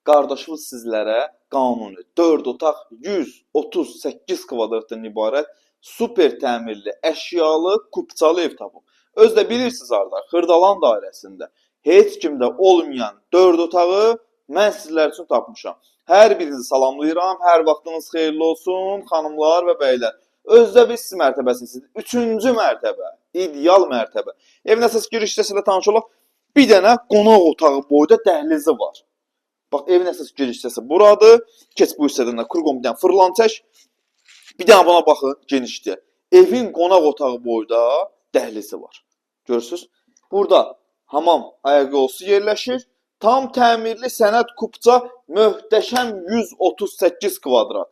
qardaşımız sizlərə qanuni 4 otaq 138 kvadratdan ibarət super təmirli, əşyalı, kupçalı ev tapıb. Özdə bilirsiniz arada, Xırdalan dairəsində heç kimdə olmayan 4 otağı mən sizlər üçün tapmışam. Hər birinizi salamlayıram, hər vaxtınız xeyirli olsun, xanımlar və bəylər. Özdə biz siz mərtəbəsiniz. 3-cü mərtəbə, ideal mərtəbə. Evin əsas giriş hissəsində tanış olaq. Bir dənə qonaq otağı boyda dəhlizi var. Bax, evin əsas giriş hissəsi buradır. Keç bu hissədən də kurqom bir dənə fırlan çək. Bir dənə buna baxın, genişliyə. Evin qonaq otağı boyda dəhlizi var. Görürsünüz? Burada hamam ayaqyolusu yerləşir. Tam təmirli sənəd kupça möhtəşəm 138 kvadrat.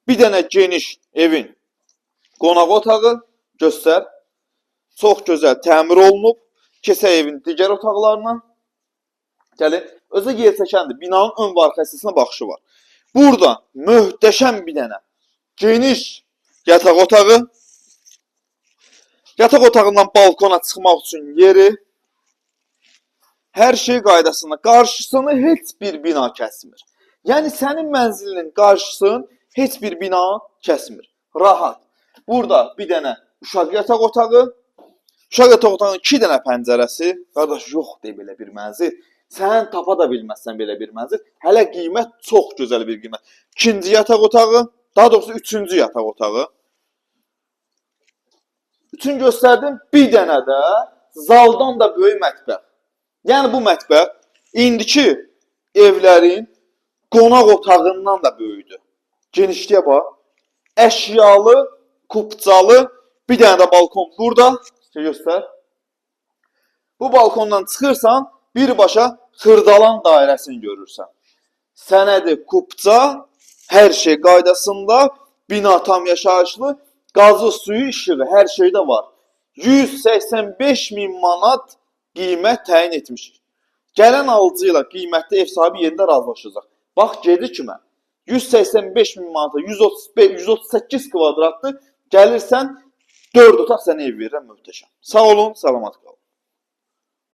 Bir dənə geniş evin qonaq otağı göstər. Çox gözəl təmir olunub. Keçək evin digər otaqlarına. Gəlin, özü gerçəkəndir. Binanın ön və arxa hissəsinə baxışı var. Burada möhtəşəm bir dənə geniş yataq otağı. Yataq otağından balkona çıxmaq üçün yeri. Hər şey qaydasında. Qarşısını heç bir bina kəsmir. Yəni, sənin mənzilinin qarşısını heç bir bina kəsmir. Rahat. Burada bir dənə uşaq yataq otağı. Uşaq yataq otağının 2 dənə pəncərəsi. Qardaş, yoxdur belə bir mənzil. Sən tapa da bilməzsən belə bir mənzil. Hələ qiymət çox gözəl bir qiymət. 2-ci yataq otağı. Daha doğrusu 3-cü yataq otağı. Üçün göstərdim. Bir dənə də zaldan da böyük mətbəx. Yəni bu mətbəx indiki evlərin qonaq otağından da böyükdür. Genişliyə bax. Əşyalı, kupçalı, bir dənə də balkon burada. Göstər. Bu balkondan çıxırsan, birbaşa Xırdalan dairəsini görürsən. Sənədi kupça, hər şey qaydasında, bina tam yaşayışlı, qazı, suyu, işığı, hər şeydə var. 185.000 manat qiymət təyin etmişik. Gələn alıcı ilə qiymətli ev sahibi yerində razılaşacaq. Bax, gedir kimə? 185.000 manata 138 kvadratlı gəlirsən, 4 otaq sənə ev verirəm, möhtəşəm. Sağ olun, salamat qalın.